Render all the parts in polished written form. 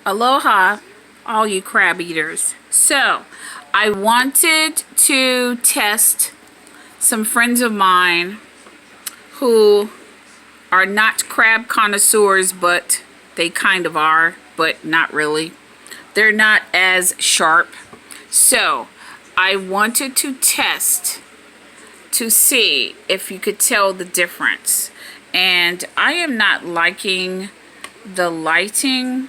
Aloha, all you crab eaters. So, I wanted to test some friends of mine who are not crab connoisseurs, but they kind of are, but not really. They're not as sharp. So, I wanted to test to see if you could tell the difference. And I am not liking the lighting.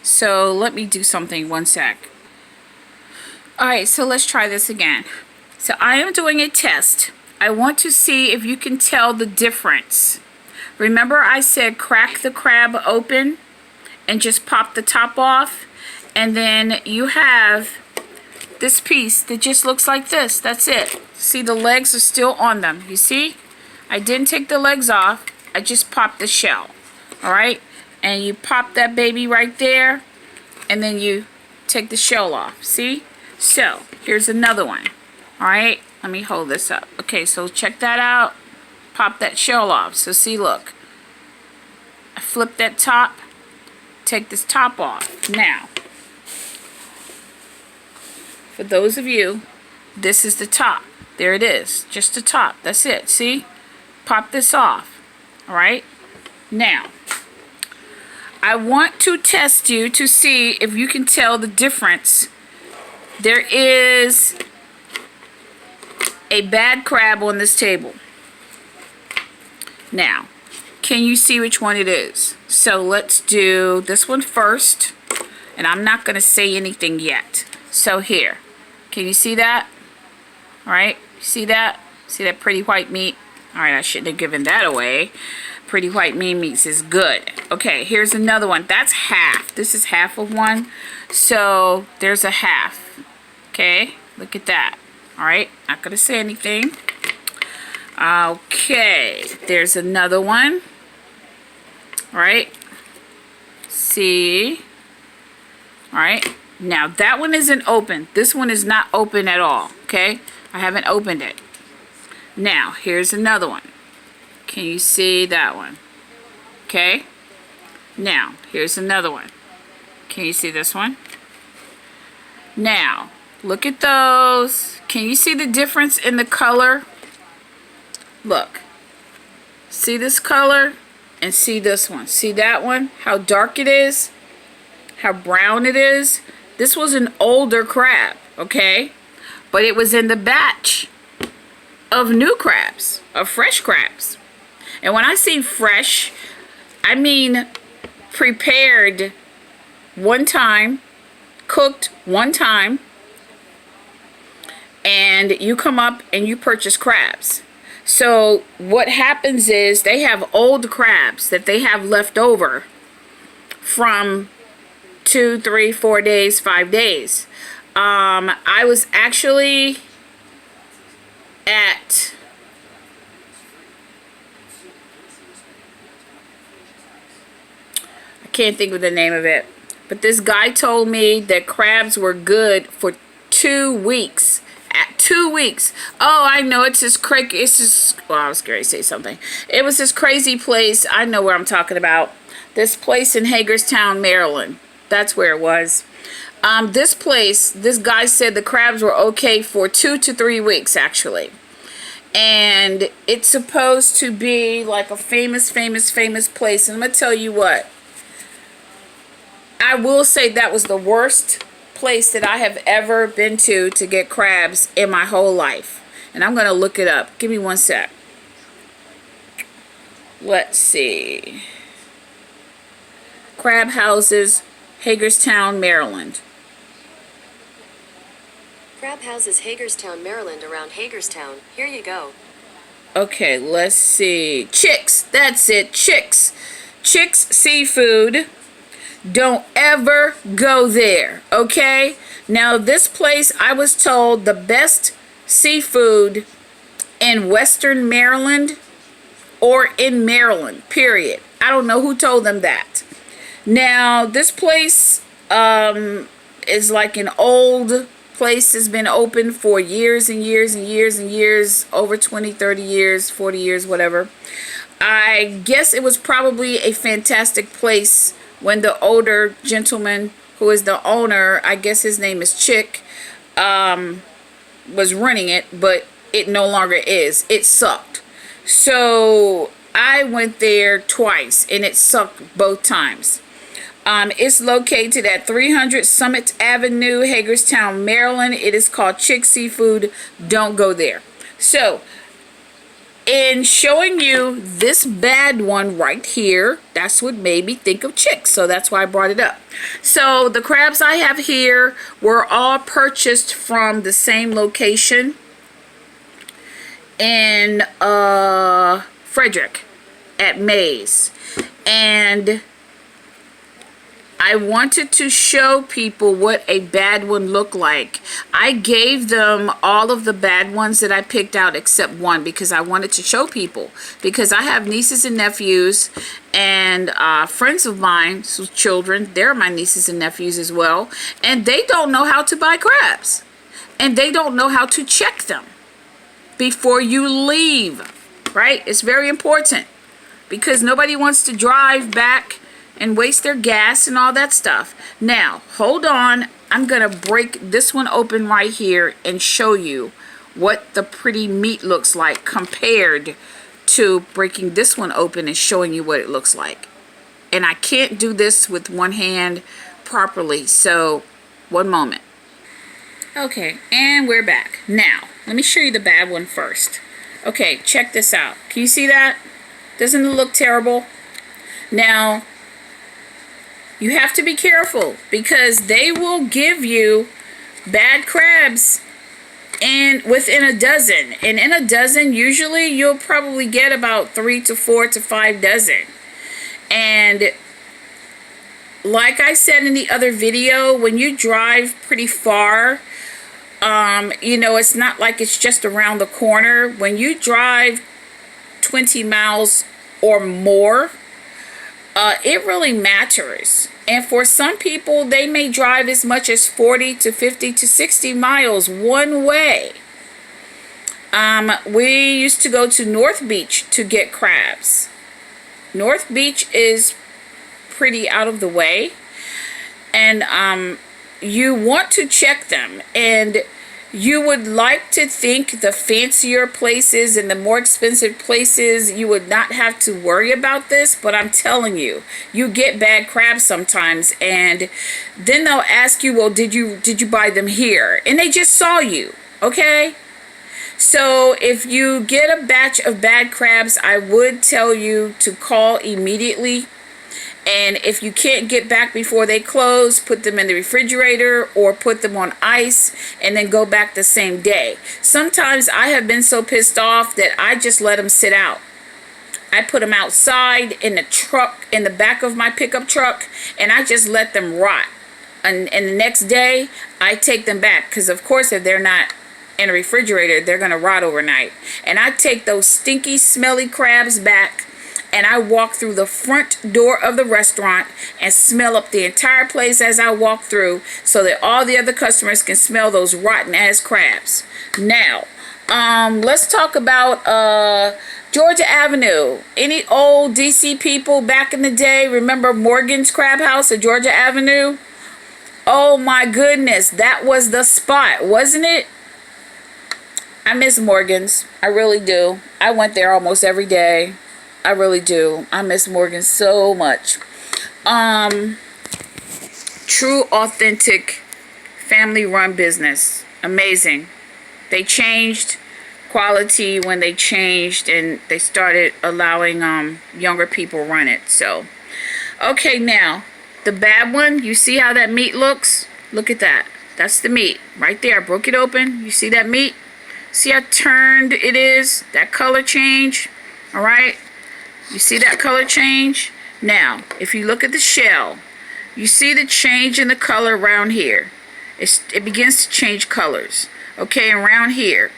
So let me do something, one sec. Alright, so let's try this again. So I am doing a test. I want to see if you can tell the difference. Remember I said crack the crab open and just pop the top off? And then you have this piece that just looks like this. That's it. See, the legs are still on them. You see? I didn't take the legs off. I just popped the shell. Alright? And you pop that baby right there, and then you take the shell off. See? So, here's another one. Alright? Let me hold this up. Okay, so check that out. Pop that shell off. So see, look. I flip that top. Take this top off. Now, for those of you, this is the top. There it is. Just the top. That's it. See? Pop this off. Alright? Now, I want to test you to see if you can tell the difference. There is a bad crab on this table. Now, can you see which one it is? So let's do this one first. And I'm not going to say anything yet. So here. Can you see that? Alright, see that? See that pretty white meat? Alright, I shouldn't have given that away. Pretty white meat is good. Okay, here's another one. That's half. This is half of one. So there's a half. Okay, look at that. Alright, not going to say anything. Okay, there's another one. Alright, see. Alright, now that one isn't open. This one is not open at all. Okay, I haven't opened it. Now, here's another one. Can you see that one? Okay. Now, here's another one. Can you see this one? Now, look at those. Can you see the difference in the color? Look. See this color? And see this one. See that one? How dark it is? How brown it is? This was an older crab, okay? But it was in the batch of new crabs, of fresh crabs. And when I say fresh, I mean prepared one time, cooked one time, and you come up and you purchase crabs. So what happens is they have old crabs that they have left over from 2, 3, 4 days, 5 days. I was actually at can't think of the name of it, but this guy told me that crabs were good for 2 weeks. At 2 weeks. Oh, I know, it's this crazy, it's this, well, I was going to say something. It was this crazy place. I know where I'm talking about. This place in Hagerstown, Maryland. That's where it was. This place, this guy said the crabs were okay for 2 to 3 weeks, actually. And it's supposed to be like a famous place. And I'm going to tell you what. I will say that was the worst place that I have ever been to get crabs in my whole life. And I'm going to look it up. Give me one sec. Let's see. Crab houses, Hagerstown, Maryland. Crab houses, Hagerstown, Maryland, around Hagerstown. Here you go. Okay, let's see. Chicks. That's it. Chicks. Chicks Seafood. Don't ever go there, okay? Now, this place, I was told the best seafood in Western Maryland or in Maryland, period. I don't know who told them that. Now, this place is like an old place that's been open for years and years and years and years, over 20, 30 years, 40 years, whatever. I guess it was probably a fantastic place when the older gentleman who is the owner, I guess his name is Chick, was running it, but it no longer is. It sucked. So I went there twice and it sucked both times. It's located at 300 Summit Avenue, Hagerstown, Maryland. It is called Chick Seafood. Don't go there. So, in showing you this bad one right here, that's what made me think of Chick. So that's why I brought it up. So the crabs I have here were all purchased from the same location in Frederick at Mays. And I wanted to show people what a bad one looked like. I gave them all of the bad ones that I picked out except one because I wanted to show people. Because I have nieces and nephews and friends of mine, so children, they're my nieces and nephews as well. And they don't know how to buy crabs. And they don't know how to check them before you leave. Right? It's very important. Because nobody wants to drive back and waste their gas and all that stuff. Now, hold on. I'm going to break this one open right here and show you what the pretty meat looks like compared to breaking this one open and showing you what it looks like. And I can't do this with one hand properly, so one moment. Okay, and we're back. Now, let me show you the bad one first. Okay, check this out. Can you see that? Doesn't it look terrible? Now, you have to be careful because they will give you bad crabs and within a dozen. And in a dozen, usually you'll probably get about 3 to 4 to 5 dozen. And like I said in the other video, when you drive pretty far, you know, it's not like it's just around the corner. When you drive 20 miles or more, it really matters. And for some people, they may drive as much as 40 to 50 to 60 miles one way. We used to go to North Beach to get crabs. North Beach is pretty out of the way. And you want to check them. And you would like to think the fancier places and the more expensive places, you would not have to worry about this. But I'm telling you, you get bad crabs sometimes. And then they'll ask you, well, did you buy them here? And they just saw you, okay? So if you get a batch of bad crabs, I would tell you to call immediately. And if you can't get back before they close, put them in the refrigerator or put them on ice and then go back the same day. Sometimes I have been so pissed off that I just let them sit out. I put them outside in the truck, in the back of my pickup truck, and I just let them rot. And the next day, I take them back because, of course, if they're not in a refrigerator, they're going to rot overnight. And I take those stinky, smelly crabs back. And I walk through the front door of the restaurant and smell up the entire place as I walk through so that all the other customers can smell those rotten ass crabs. Now, let's talk about Georgia Avenue. Any old DC people back in the day remember Morgan's Crab House at Georgia Avenue? Oh my goodness, that was the spot, wasn't it? I miss Morgan's. I really do. I went there almost every day. I really do. I miss Morgan so much. True, authentic, family-run business. Amazing. They changed quality when they changed and they started allowing younger people run it. So, okay, now the bad one. You see how that meat looks? Look at that. That's the meat right there. I broke it open. You see that meat? See how turned it is? That color change. All right. You see that color change? Now, if you look at the shell, you see the change in the color around here. It begins to change colors. Okay, and around here,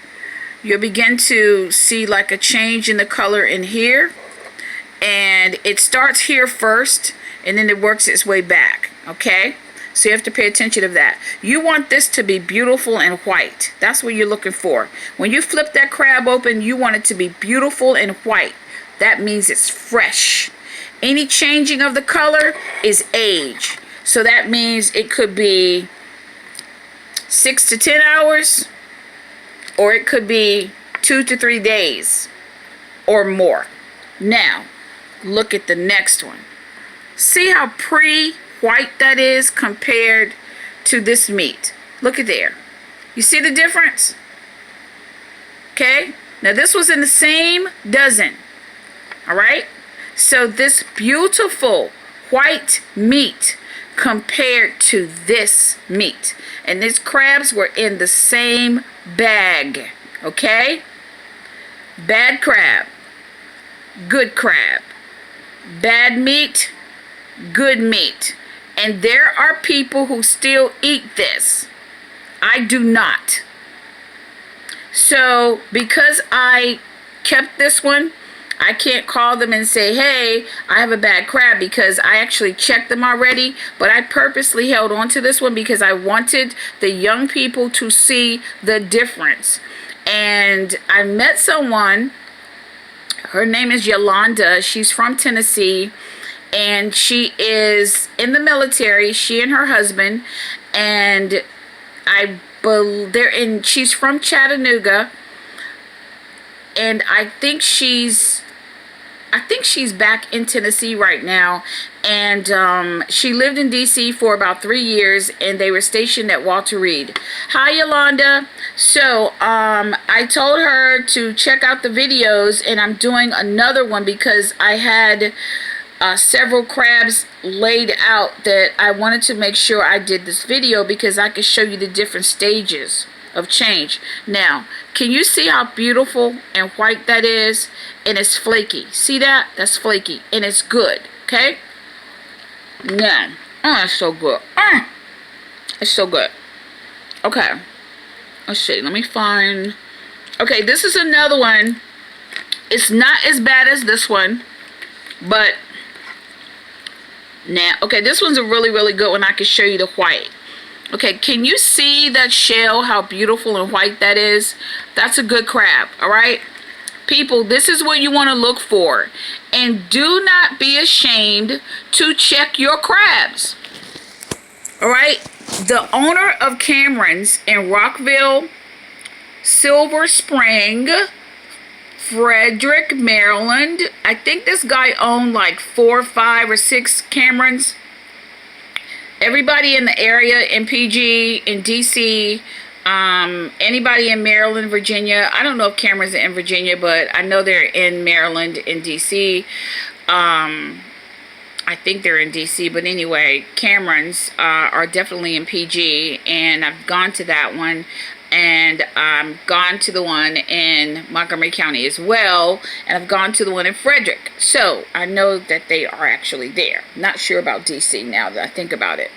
you'll begin to see like a change in the color in here. And it starts here first, and then it works its way back. Okay? So you have to pay attention to that. You want this to be beautiful and white. That's what you're looking for. When you flip that crab open, you want it to be beautiful and white. That means it's fresh. Any changing of the color is age. So that means it could be 6 to 10 hours, or it could be 2 to 3 days or more. Now, look at the next one. See how pre-white that is compared to this meat. Look at there. You see the difference? Okay? Now this was in the same dozen. All right? So this beautiful white meat compared to this meat. And these crabs were in the same bag. Okay? Bad crab. Good crab. Bad meat. Good meat. And there are people who still eat this. I do not. So because I kept this one, I can't call them and say, hey, I have a bad crab, because I actually checked them already. But I purposely held on to this one because I wanted the young people to see the difference. And I met someone, her name is Yolanda. She's from Tennessee, and she is in the military, she and her husband, and she's from Chattanooga, and I think she's back in Tennessee right now. And she lived in DC for about 3 years, and they were stationed at Walter Reed. Hi, Yolanda. So I told her to check out the videos, and I'm doing another one because I had several crabs laid out that I wanted to make sure I did this video because I could show you the different stages of change. Now, can you see how beautiful and white that is? And it's flaky. See that? That's flaky. And it's good. Okay? Now, oh, it's so good. It's so good. Okay. Let's see. Let me find. Okay, this is another one. It's not as bad as this one, but now, okay, this one's a really, really good one. I can show you the white. Okay, can you see that shell, how beautiful and white that is? That's a good crab, all right? People, this is what you want to look for. And do not be ashamed to check your crabs. All right? The owner of Cameron's in Rockville, Silver Spring, Frederick, Maryland. I think this guy owned like 4, 5, or 6 Camerons. Everybody in the area, in PG, in DC, anybody in Maryland, Virginia. I don't know if Cameron's in Virginia, but I know they're in Maryland, in DC. I think they're in DC, but anyway, Cameron's are definitely in PG, and I've gone to that one. And I've gone to the one in Montgomery County as well. And I've gone to the one in Frederick. So I know that they are actually there. Not sure about DC now that I think about it.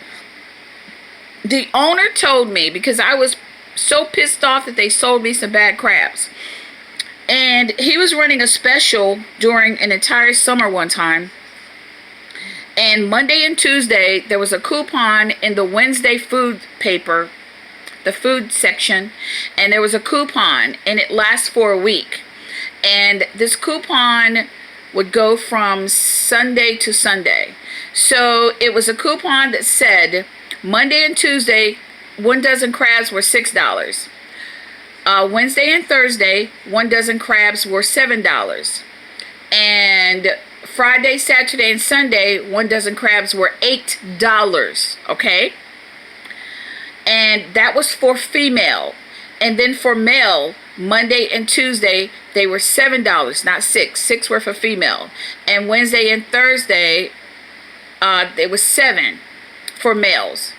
The owner told me, because I was so pissed off that they sold me some bad crabs. And he was running a special during an entire summer one time. And Monday and Tuesday, there was a coupon in the Wednesday food paper, the food section, and there was a coupon, and it lasts for a week. And this coupon would go from Sunday to Sunday. So it was a coupon that said Monday and Tuesday, 1 dozen crabs were $6. Wednesday and Thursday, 1 dozen crabs were $7. And Friday, Saturday, and Sunday, 1 dozen crabs were $8. Okay? And that was for female. And then for male, Monday and Tuesday, they were $7, not 6. 6 were for female. And Wednesday and Thursday, it was 7 for males.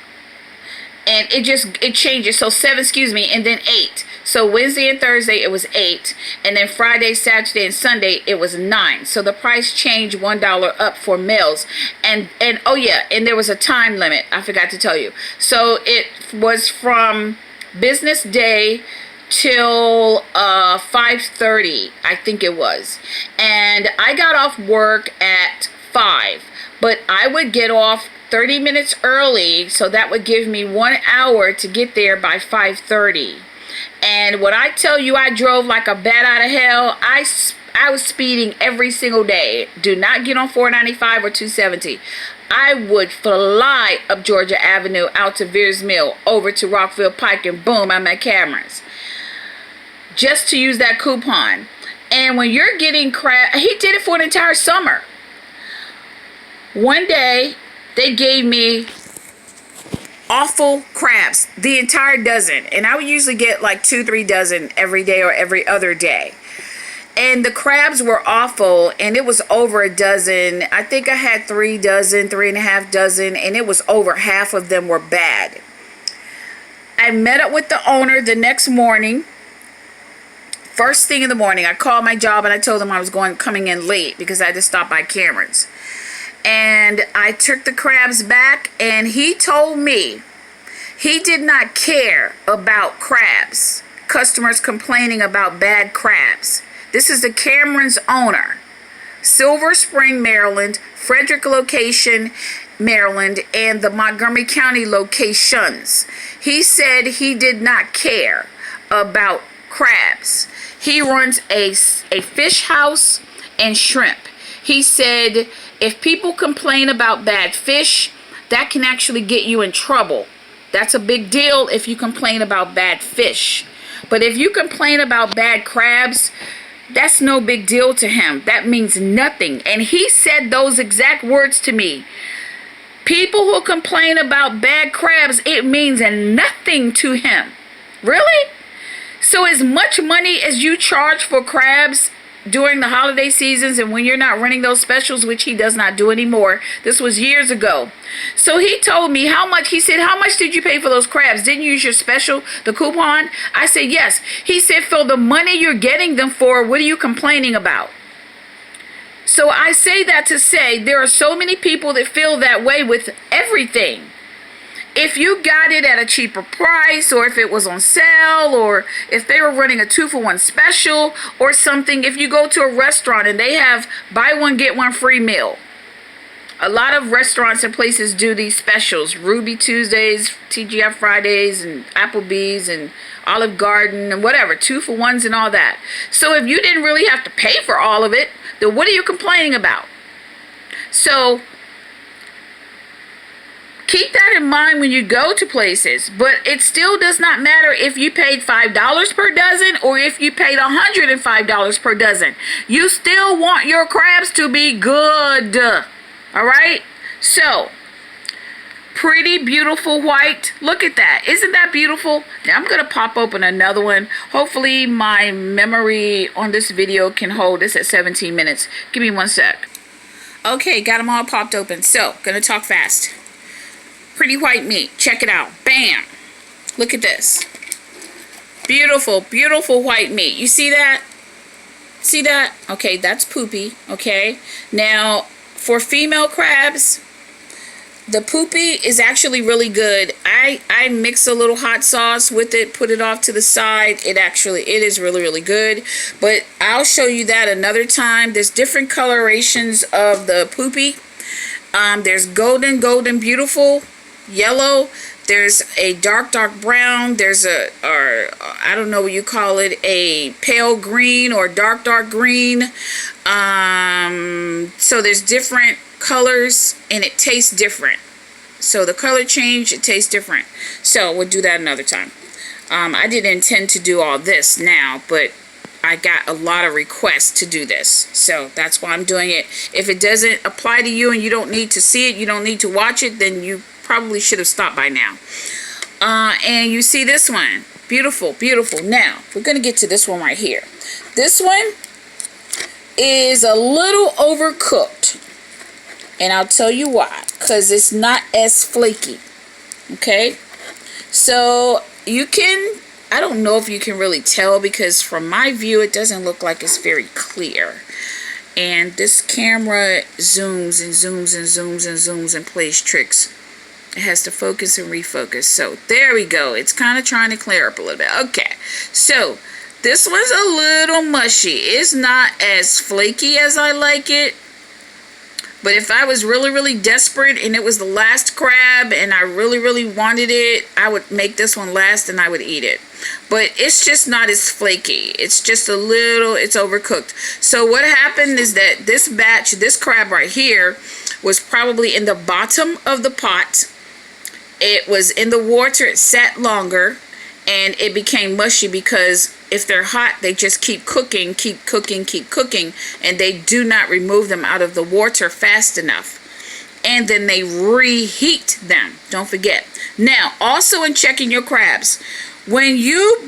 And it changes. So 7, and then 8. So Wednesday and Thursday, it was 8. And then Friday, Saturday, and Sunday, it was 9. So the price changed $1 up for males. And oh yeah, and there was a time limit. I forgot to tell you. So it was from business day till 5:30, I think it was. And I got off work at 5. But I would get off 30 minutes early, so that would give me 1 hour to get there by 5:30. And when I tell you I drove like a bat out of hell, I was speeding every single day. Do not get on 495 or 270. I would fly up Georgia Avenue out to Veers Mill over to Rockville Pike, and boom, I'm at Cameron's, just to use that coupon. And when you're getting crab, he did it for an entire summer. One day they gave me awful crabs, the entire dozen, and I would usually get like 2-3 dozen every day or every other day. And the crabs were awful, and it was over a dozen. I think I had 3 dozen, 3.5 dozen, and it was over half of them were bad. I met up with the owner the next morning. First thing in the morning, I called my job and I told them I was coming in late because I had to stop by Cameron's. And I took the crabs back, and he told me he did not care about crabs. Customers complaining about bad crabs. This is the Cameron's owner. Silver Spring, Maryland, Frederick location, Maryland, and the Montgomery County locations. He said he did not care about crabs. He runs a fish house and shrimp. He said if people complain about bad fish, that can actually get you in trouble. That's a big deal if you complain about bad fish. But if you complain about bad crabs, that's no big deal to him. That means nothing. And he said those exact words to me. People who complain about bad crabs, it means nothing to him. Really? So as much money as you charge for crabs during the holiday seasons and when you're not running those specials, which he does not do anymore. This was years ago. So he told me how much. He said, how much did you pay for those crabs? Didn't you use your special, the coupon? I said, yes. He said, for the money you're getting them for, what are you complaining about? So I say that to say there are so many people that feel that way with everything. If you got it at a cheaper price, or if it was on sale, or if they were running a 2-for-1 special or something, if you go to a restaurant and they have buy one, get one free meal. A lot of restaurants and places do these specials, Ruby Tuesdays, TGI Fridays, and Applebee's, and Olive Garden, and whatever, 2-for-1s and all that. So if you didn't really have to pay for all of it, then what are you complaining about? So keep that in mind when you go to places. But it still does not matter if you paid $5 per dozen or if you paid $105 per dozen. You still want your crabs to be good. All right? So, pretty beautiful white. Look at that. Isn't that beautiful? Now I'm going to pop open another one. Hopefully my memory on this video can hold this at 17 minutes. Give me one sec. Okay, got them all popped open. So, going to talk fast. Pretty white meat. Check it out. Bam. Look at this. Beautiful, beautiful white meat. You see that? See that? Okay, that's poopy. Okay. Now, for female crabs, the poopy is actually really good. I mix a little hot sauce with it, put it off to the side. It is really, really good. But I'll show you that another time. There's different colorations of the poopy. There's golden, beautiful, yellow. There's a dark brown. There's I don't know what you call it, a pale green or dark green. So there's different colors and it tastes different. So the color change, it tastes different. So we'll do that another time. I didn't intend to do all this now, but I got a lot of requests to do this. So that's why I'm doing it. If it doesn't apply to you and you don't need to see it, you don't need to watch it, then you probably should have stopped by now. And you see this one. Beautiful, beautiful. Now, we're going to get to this one right here. This one is a little overcooked. And I'll tell you why. Because it's not as flaky. Okay? So, you can... I don't know if you can really tell because from my view, it doesn't look like it's very clear. And this camera zooms and zooms and zooms and zooms and plays tricks. It has to focus and refocus. So there we go. It's kind of trying to clear up a little bit. Okay. So this one's a little mushy. It's not as flaky as I like it. But if I was really, really desperate and it was the last crab and I really, really wanted it, I would make this one last and I would eat it. but it's just not as flaky. It's just a little, it's overcooked. So what happened is that this batch, this crab right here, was probably in the bottom of the pot. It was in the water, it sat longer, and it became mushy because if they're hot, they just keep cooking, and they do not remove them out of the water fast enough. And then they reheat them. Don't forget. Now, also in checking your crabs, when you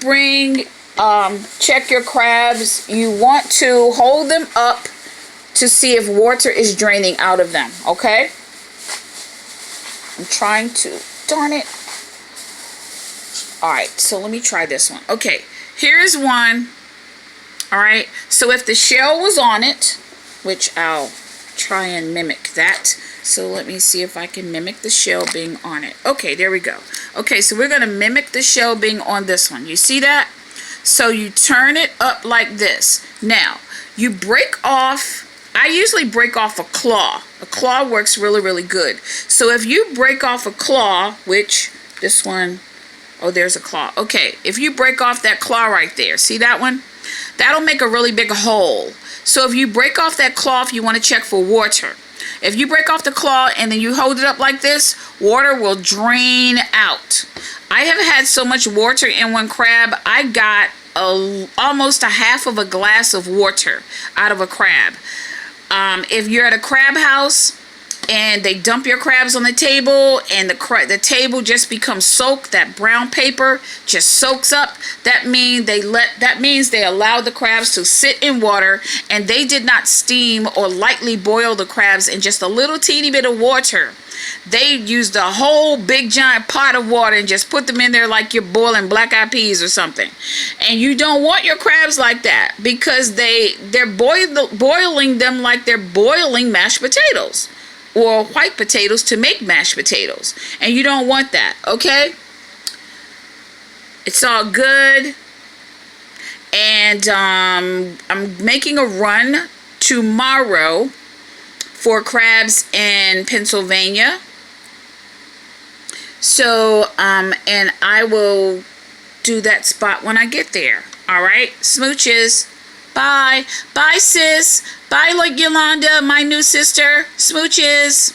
check your crabs, you want to hold them up to see if water is draining out of them, okay? I'm trying to, darn it. All right, so let me try this one. Okay, here's one. All right, so if the shell was on it, which I'll try and mimic that. So let me see if I can mimic the shell being on it. Okay, there we go. Okay, so we're gonna mimic the shell being on this one. You see that? So you turn it up like this. Now, you break off, I usually break off a claw. A claw works really, really good. So if you break off a claw, which this one, oh, there's a claw. Okay, if you break off that claw right there, see that one? That'll make a really big hole. So if you break off that claw, if you want to check for water, if you break off the claw and then you hold it up like this, water will drain out. I have had so much water in one crab, I got almost a half of a glass of water out of a crab. If you're at a crab house and they dump your crabs on the table and the table just becomes soaked, that brown paper just soaks up, that means they allow the crabs to sit in water, and they did not steam or lightly boil the crabs in just a little teeny bit of water. They used a whole big giant pot of water and just put them in there like you're boiling black-eyed peas or something. And you don't want your crabs like that, because they're boiling them like they're boiling mashed potatoes or white potatoes to make mashed potatoes, and you don't want that, okay? It's all good. And I'm making a run tomorrow for crabs in Pennsylvania. So, and I will do that spot when I get there. All right, smooches. Bye. Bye, sis. Bye, Yolanda, my new sister. Smooches.